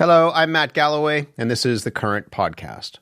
Hello, I'm Matt Galloway, and this is The Current Podcast.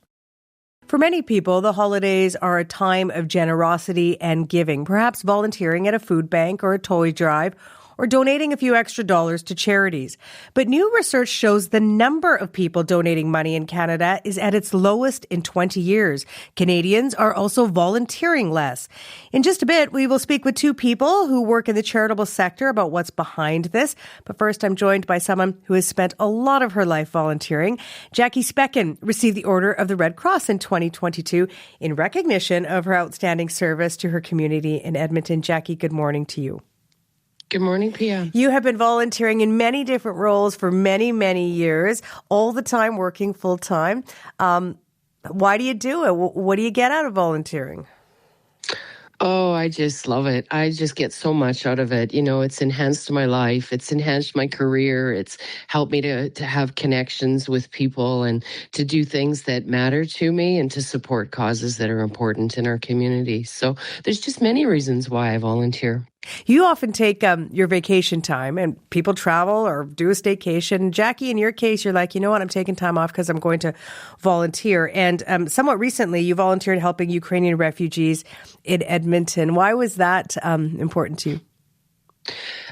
For many people, the holidays are a time of generosity and giving, perhaps volunteering at a food bank or a toy drive, or donating a few extra dollars to charities. But new research shows the number of people donating money in Canada is at its lowest in 20 years. Canadians are also volunteering less. In just a bit, we will speak with two people who work in the charitable sector about what's behind this. But first, I'm joined by someone who has spent a lot of her life volunteering. Jackie Specken received the Order of the Red Cross in 2022 in recognition of her outstanding service to her community in Edmonton. Jackie, good morning to you. Good morning, Pia. You have been volunteering in many different roles for many, many years, all the time working full time. Why do you do it? What do you get out of volunteering? Oh, I just love it. I just get so much out of it. You know, it's enhanced my life. It's enhanced my career. It's helped me to have connections with people and to do things that matter to me and to support causes that are important in our community. So there's just many reasons why I volunteer. You often take your vacation time, and people travel or do a staycation. Jackie, in your case, you're like, you know what, I'm taking time off because I'm going to volunteer. And somewhat recently, you volunteered helping Ukrainian refugees in Edmonton. Why was that important to you?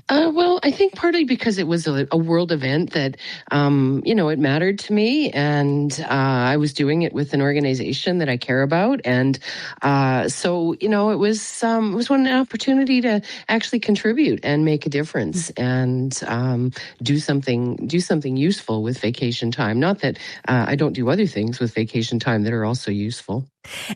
Well, I think partly because it was a world event that, it mattered to me, and I was doing it with an organization that I care about, and so it was one opportunity to actually contribute and make a difference and do something useful with vacation time. Not that I don't do other things with vacation time that are also useful.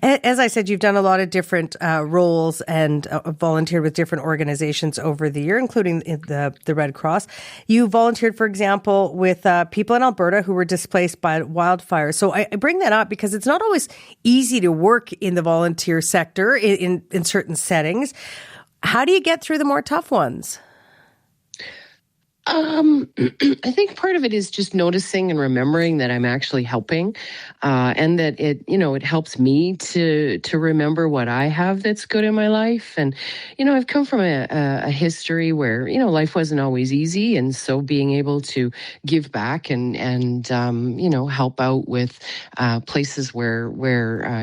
As I said, you've done a lot of different roles and volunteered with different organizations over the year, including the Red Cross. You volunteered, for example, with people in Alberta who were displaced by wildfires. So I bring that up because it's not always easy to work in the volunteer sector in certain settings. How do you get through the more tough ones? I think part of it is just noticing and remembering that I'm actually helping, and that it helps me to remember what I have that's good in my life. And, I've come from a history where, life wasn't always easy. And so being able to give back and help out with places where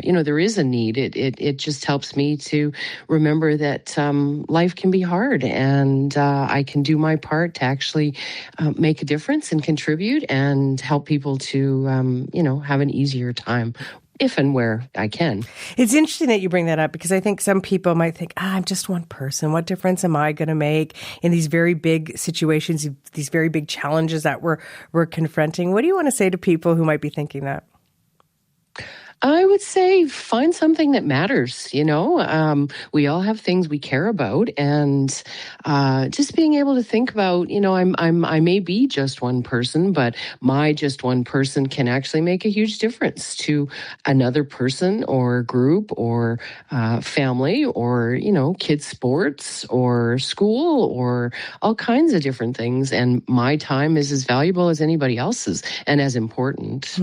there is a need, it just helps me to remember that life can be hard, and I can do my part to actually make a difference and contribute and help people to, have an easier time if and where I can. It's interesting that you bring that up because I think some people might think, I'm just one person. What difference am I going to make in these very big situations, these very big challenges that we're confronting? What do you want to say to people who might be thinking that? I would say find something that matters. We all have things we care about, and just being able to think about, I may be just one person, but my just one person can actually make a huge difference to another person or group or family or, kids' sports or school or all kinds of different things. And my time is as valuable as anybody else's and as important.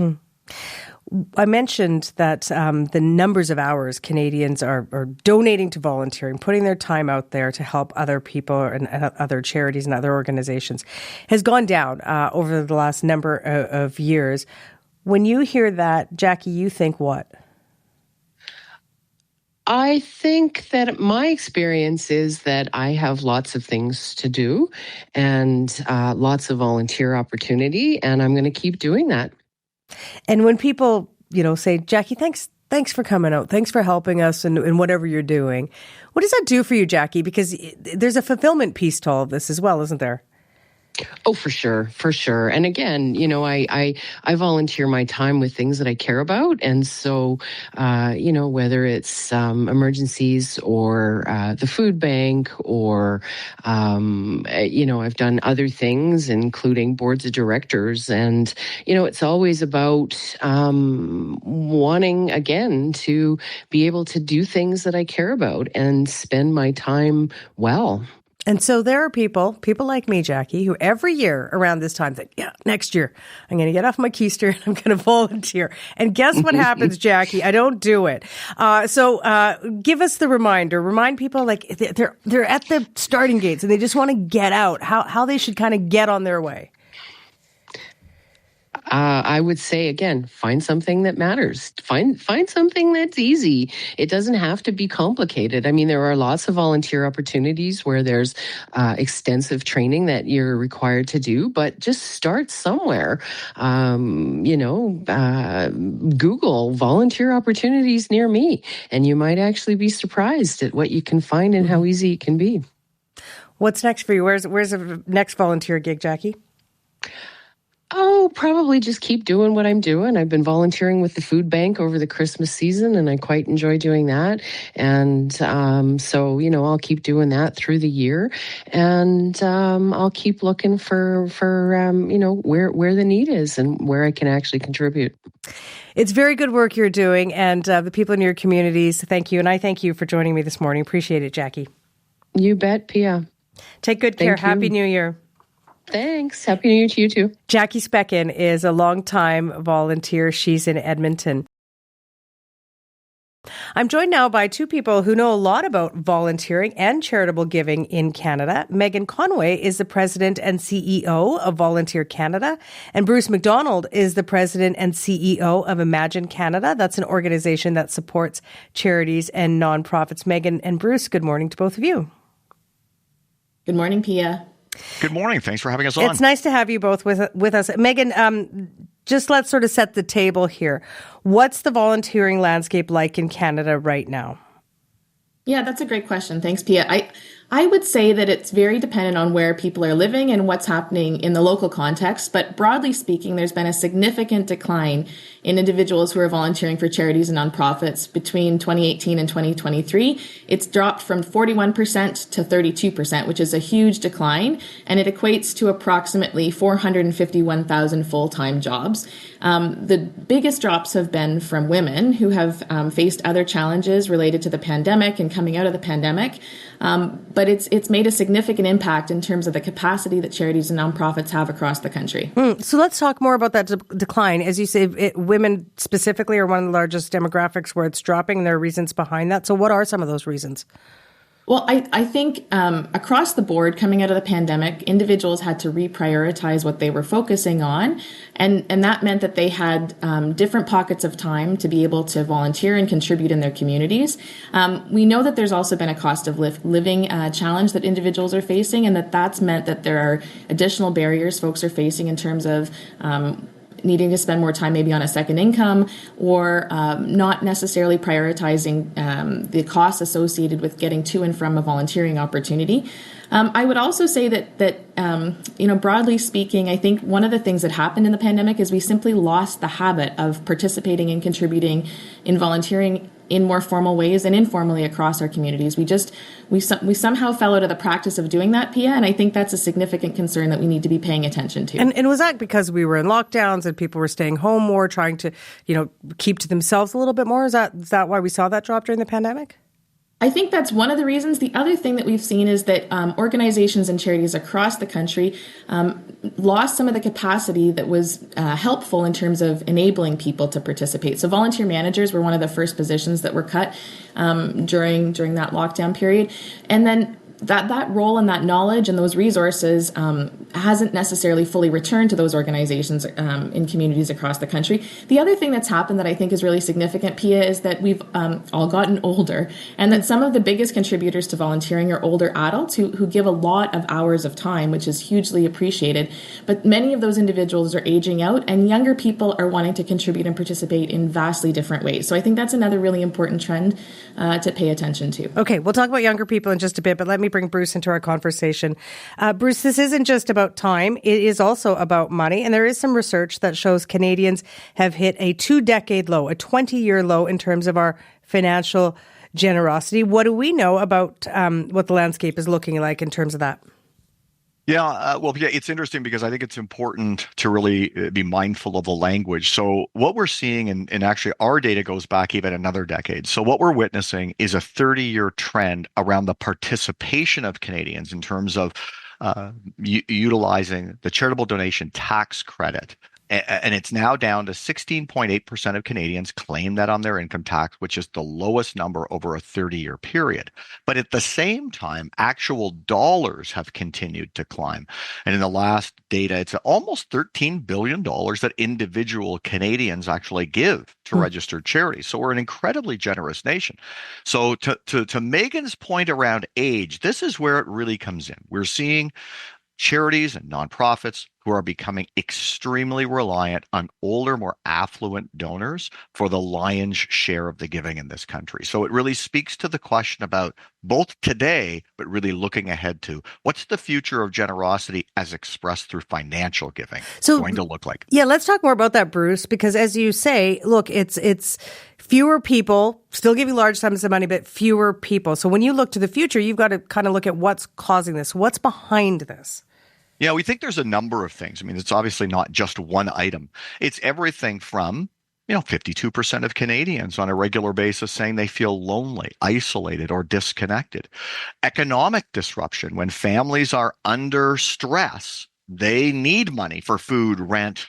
I mentioned that the numbers of hours Canadians are donating to volunteering, putting their time out there to help other people and other charities and other organizations has gone down over the last number of years. When you hear that, Jackie, you think what? I think that my experience is that I have lots of things to do and lots of volunteer opportunity, and I'm going to keep doing that. And when people, say, Jackie, thanks for coming out. Thanks for helping us in whatever you're doing. What does that do for you, Jackie? Because there's a fulfillment piece to all of this as well, isn't there? Oh, for sure. And again, I volunteer my time with things that I care about. And so, whether it's emergencies or the food bank or, I've done other things, including boards of directors. And, it's always about wanting, again, to be able to do things that I care about and spend my time well. And so there are people like me, Jackie, who every year around this time think, next year I'm going to get off my keister and I'm going to volunteer. And guess what happens, Jackie? I don't do it. So give us the reminder. Remind people like they're at the starting gates and they just want to get out, how they should kind of get on their way. I would say, again, find something that matters. Find something that's easy. It doesn't have to be complicated. I mean, there are lots of volunteer opportunities where there's extensive training that you're required to do, but just start somewhere. Google volunteer opportunities near me, and you might actually be surprised at what you can find and how easy it can be. What's next for you? Where's the next volunteer gig, Jackie? Oh, probably just keep doing what I'm doing. I've been volunteering with the food bank over the Christmas season, and I quite enjoy doing that. And so, I'll keep doing that through the year, and I'll keep looking for where the need is and where I can actually contribute. It's very good work you're doing, and the people in your communities, thank you. And I thank you for joining me this morning. Appreciate it, Jackie. You bet, Pia. Take good care. Happy New Year. Thanks. Happy New Year to you too. Jackie Speckin is a longtime volunteer. She's in Edmonton. I'm joined now by two people who know a lot about volunteering and charitable giving in Canada. Megan Conway is the president and CEO of Volunteer Canada, and Bruce McDonald is the president and CEO of Imagine Canada. That's an organization that supports charities and nonprofits. Megan and Bruce, good morning to both of you. Good morning, Pia. Good morning. Thanks for having us on. It's nice to have you both with us. Megan, just let's sort of set the table here. What's the volunteering landscape like in Canada right now? Yeah, that's a great question. Thanks, Pia. I would say that it's very dependent on where people are living and what's happening in the local context. But broadly speaking, there's been a significant decline in individuals who are volunteering for charities and nonprofits between 2018 and 2023. It's dropped from 41% to 32%, which is a huge decline. And it equates to approximately 451,000 full-time jobs. The biggest drops have been from women who have faced other challenges related to the pandemic and coming out of the pandemic. But it's made a significant impact in terms of the capacity that charities and nonprofits have across the country. So let's talk more about that decline. As you say, women specifically are one of the largest demographics where it's dropping, and there are reasons behind that. So what are some of those reasons? Well, I think across the board, coming out of the pandemic, individuals had to reprioritize what they were focusing on. And that meant that they had different pockets of time to be able to volunteer and contribute in their communities. We know that there's also been a cost of living challenge that individuals are facing, and that's meant that there are additional barriers folks are facing in terms of needing to spend more time maybe on a second income, or not necessarily prioritizing the costs associated with getting to and from a volunteering opportunity. I would also say that broadly speaking, I think one of the things that happened in the pandemic is we simply lost the habit of participating and contributing in volunteering in more formal ways and informally across our communities. We somehow fell out of the practice of doing that, Pia, and I think that's a significant concern that we need to be paying attention to. And was that because we were in lockdowns and people were staying home more, trying to, keep to themselves a little bit more? Is that why we saw that drop during the pandemic? I think that's one of the reasons. The other thing that we've seen is that organizations and charities across the country lost some of the capacity that was helpful in terms of enabling people to participate. So volunteer managers were one of the first positions that were cut during that lockdown period. And then that role and that knowledge and those resources hasn't necessarily fully returned to those organizations in communities across the country. The other thing that's happened that I think is really significant, Pia, is that we've all gotten older, and that some of the biggest contributors to volunteering are older adults who give a lot of hours of time, which is hugely appreciated. But many of those individuals are aging out, and younger people are wanting to contribute and participate in vastly different ways. So I think that's another really important trend to pay attention to. Okay, we'll talk about younger people in just a bit, but let me bring Bruce into our conversation. Bruce, this isn't just about time. It is also about money. And there is some research that shows Canadians have hit a 2-decade low, a 20-year low in terms of our financial generosity. What do we know about what the landscape is looking like in terms of that? Yeah, it's interesting because I think it's important to really be mindful of the language. So what we're seeing, and actually our data goes back even another decade. So what we're witnessing is a 30-year trend around the participation of Canadians in terms of utilizing the charitable donation tax credit And it's now down to 16.8% of Canadians claim that on their income tax, which is the lowest number over a 30-year period. But at the same time, actual dollars have continued to climb. And in the last data, it's almost $13 billion that individual Canadians actually give to registered charities. So we're an incredibly generous nation. So to Megan's point around age, this is where it really comes in. We're seeing charities and nonprofits who are becoming extremely reliant on older, more affluent donors for the lion's share of the giving in this country. So it really speaks to the question about both today, but really looking ahead to what's the future of generosity as expressed through financial giving going to look like. Yeah, let's talk more about that, Bruce, because as you say, look, it's fewer people still giving large sums of money, but fewer people. So when you look to the future, you've got to kind of look at what's causing this. What's behind this? Yeah, we think there's a number of things. I mean, it's obviously not just one item. It's everything from 52% of Canadians on a regular basis saying they feel lonely, isolated, or disconnected. Economic disruption, when families are under stress, they need money for food, rent,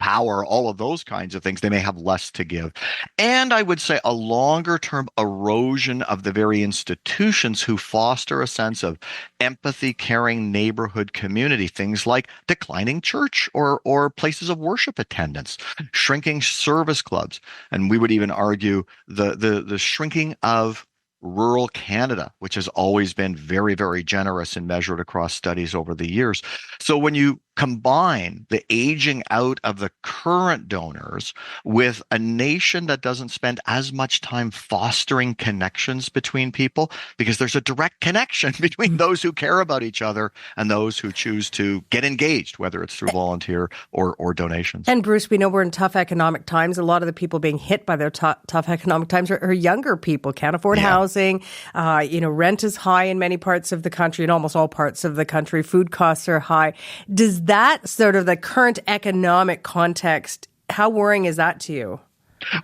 power, all of those kinds of things. They may have less to give. And I would say a longer term erosion of the very institutions who foster a sense of empathy, caring neighborhood community, things like declining church or places of worship attendance, shrinking service clubs. And we would even argue the shrinking of rural Canada, which has always been very, very generous and measured across studies over the years. So when you combine the aging out of the current donors with a nation that doesn't spend as much time fostering connections between people, because there's a direct connection between those who care about each other and those who choose to get engaged, whether it's through volunteer or donations. And Bruce, we know we're in tough economic times. A lot of the people being hit by their tough economic times are younger people, can't afford housing. Rent is high in many parts of the country, in almost all parts of the country. Food costs are high. Does that sort of the current economic context, how worrying is that to you?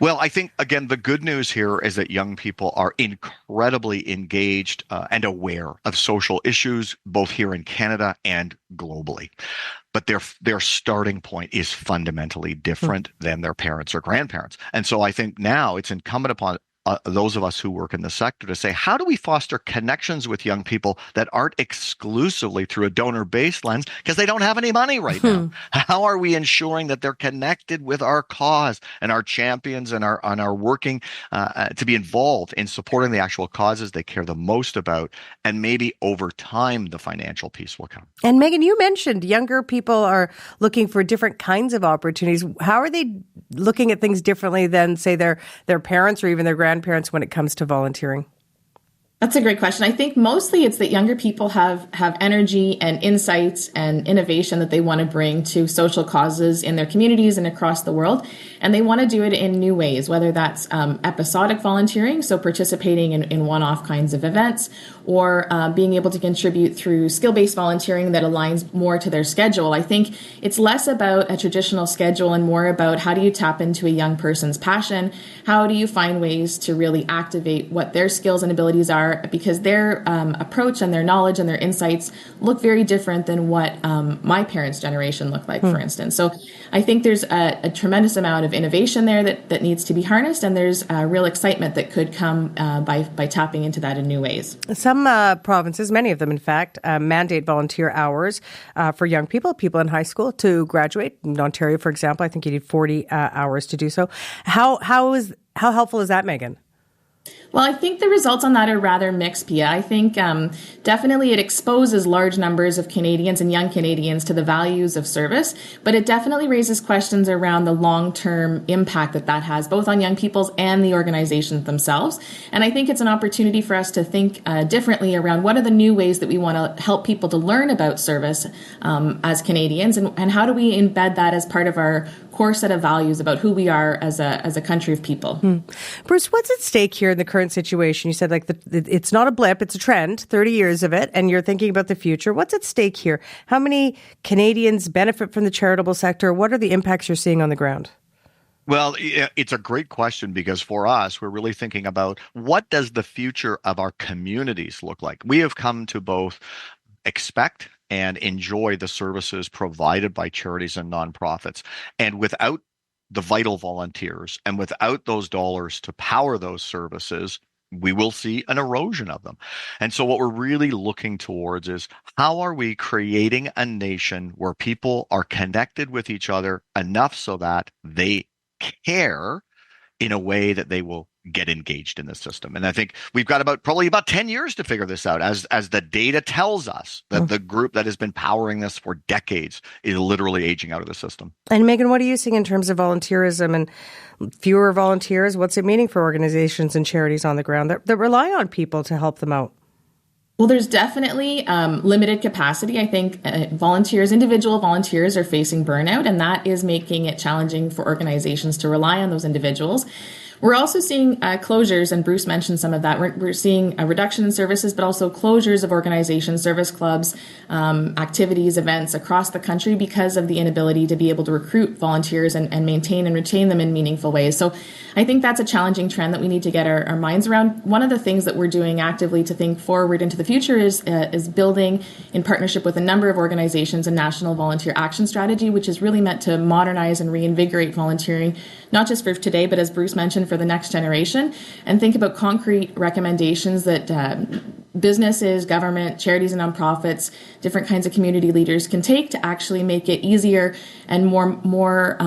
Well, I think, again, the good news here is that young people are incredibly engaged and aware of social issues, both here in Canada and globally. But their starting point is fundamentally different than their parents or grandparents. And so I think now it's incumbent upon those of us who work in the sector to say, how do we foster connections with young people that aren't exclusively through a donor-based lens because they don't have any money right now? How are we ensuring that they're connected with our cause and our champions and are working to be involved in supporting the actual causes they care the most about? And maybe over time, the financial piece will come. And Megan, you mentioned younger people are looking for different kinds of opportunities. How are they looking at things differently than, say, their parents or even their grandparents when it comes to volunteering? That's a great question. I think mostly it's that younger people have energy and insights and innovation that they want to bring to social causes in their communities and across the world. And they want to do it in new ways, whether that's episodic volunteering, so participating in one-off kinds of events, or being able to contribute through skill-based volunteering that aligns more to their schedule. I think it's less about a traditional schedule and more about how do you tap into a young person's passion? How do you find ways to really activate what their skills and abilities are? Because their approach and their knowledge and their insights look very different than what my parents' generation looked like, for instance. So I think there's a tremendous amount of innovation there that needs to be harnessed, and there's real excitement that could come by tapping into that in new ways. Some provinces, many of them in fact, mandate volunteer hours for young people in high school to graduate. In Ontario, for example, I think you need 40 hours to do so. How helpful is that, Megan? Well, I think the results on that are rather mixed, Pia. I think definitely it exposes large numbers of Canadians and young Canadians to the values of service, but it definitely raises questions around the long-term impact that has, both on young people's and the organizations themselves. And I think it's an opportunity for us to think differently around what are the new ways that we want to help people to learn about service as Canadians, and how do we embed that as part of our core set of values about who we are as a country of people. Bruce, what's at stake here in the current situation? You said it's not a blip, it's a trend, 30 years of it, and you're thinking about the future. What's at stake here? How many Canadians benefit from the charitable sector? What are the impacts you're seeing on the ground? Well, it's a great question, because for us, we're really thinking about what does the future of our communities look like? We have come to both expect and enjoy the services provided by charities and nonprofits. And without the vital volunteers and without those dollars to power those services, we will see an erosion of them. And so what we're really looking towards is, how are we creating a nation where people are connected with each other enough so that they care in a way that they will get engaged in the system. And I think we've got probably about 10 years to figure this out, as the data tells us that the group that has been powering this for decades is literally aging out of the system. And Megan, what are you seeing in terms of volunteerism and fewer volunteers? What's it meaning for organizations and charities on the ground that rely on people to help them out? Well, there's definitely limited capacity. I think individual volunteers are facing burnout, and that is making it challenging for organizations to rely on those individuals. We're also seeing closures, and Bruce mentioned some of that. We're seeing a reduction in services, but also closures of organizations, service clubs, activities, events across the country because of the inability to be able to recruit volunteers and maintain and retain them in meaningful ways. So I think that's a challenging trend that we need to get our minds around. One of the things that we're doing actively to think forward into the future is building, in partnership with a number of organizations, a national volunteer action strategy, which is really meant to modernize and reinvigorate volunteering, not just for today, but as Bruce mentioned, for the next generation, and think about concrete recommendations that businesses, government, charities and nonprofits, different kinds of community leaders can take to actually make it easier and more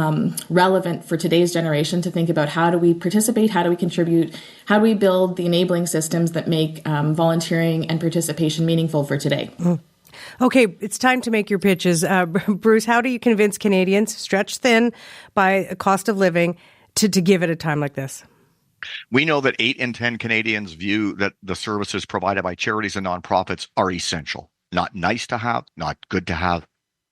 relevant for today's generation to think about, how do we participate, how do we contribute, how do we build the enabling systems that make volunteering and participation meaningful for today. Okay, it's time to make your pitches. Bruce, how do you convince Canadians, stretched thin by a cost of living, to give at a time like this? We know that 8 in 10 Canadians view that the services provided by charities and nonprofits are essential. Not nice to have, not good to have,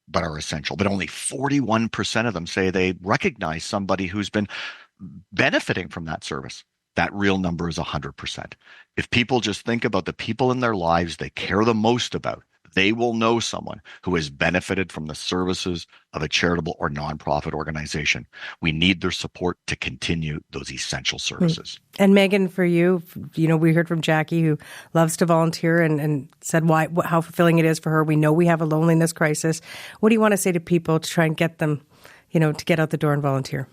but are essential. But only 41% of them say they recognize somebody who's been benefiting from that service. That real number is 100%. If people just think about the people in their lives they care the most about, they will know someone who has benefited from the services of a charitable or nonprofit organization. We need their support to continue those essential services. And Megan, for you, we heard from Jackie, who loves to volunteer and said how fulfilling it is for her. We know we have a loneliness crisis. What do you want to say to people to try and get them, to get out the door and volunteer?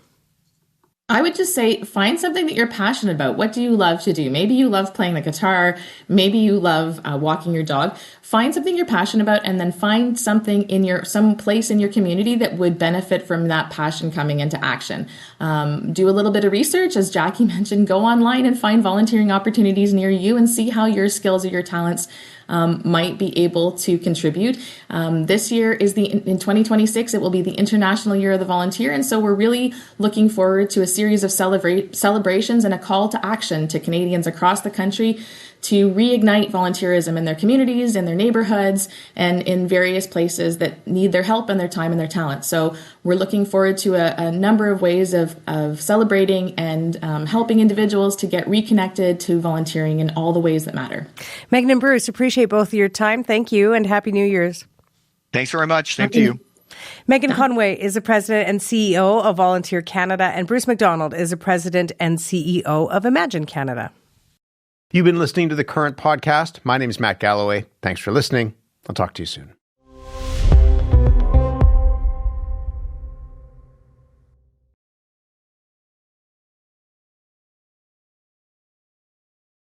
I would just say, find something that you're passionate about. What do you love to do? Maybe you love playing the guitar. Maybe you love walking your dog. Find something you're passionate about, and then find something some place in your community that would benefit from that passion coming into action. Do a little bit of research. As Jackie mentioned, go online and find volunteering opportunities near you and see how your skills or your talents might be able to contribute. This year is in 2026, it will be the International Year of the Volunteer. And so we're really looking forward to a series of celebrations and a call to action to Canadians across the country to reignite volunteerism in their communities, in their neighborhoods, and in various places that need their help and their time and their talent. So we're looking forward to a number of ways of celebrating and helping individuals to get reconnected to volunteering in all the ways that matter. Megan and Bruce, appreciate both of your time. Thank you, and Happy New Year's. Thanks very much. Same to you. Megan Conway is the president and CEO of Volunteer Canada, and Bruce McDonald is the president and CEO of Imagine Canada. You've been listening to The Current Podcast. My name is Matt Galloway. Thanks for listening. I'll talk to you soon.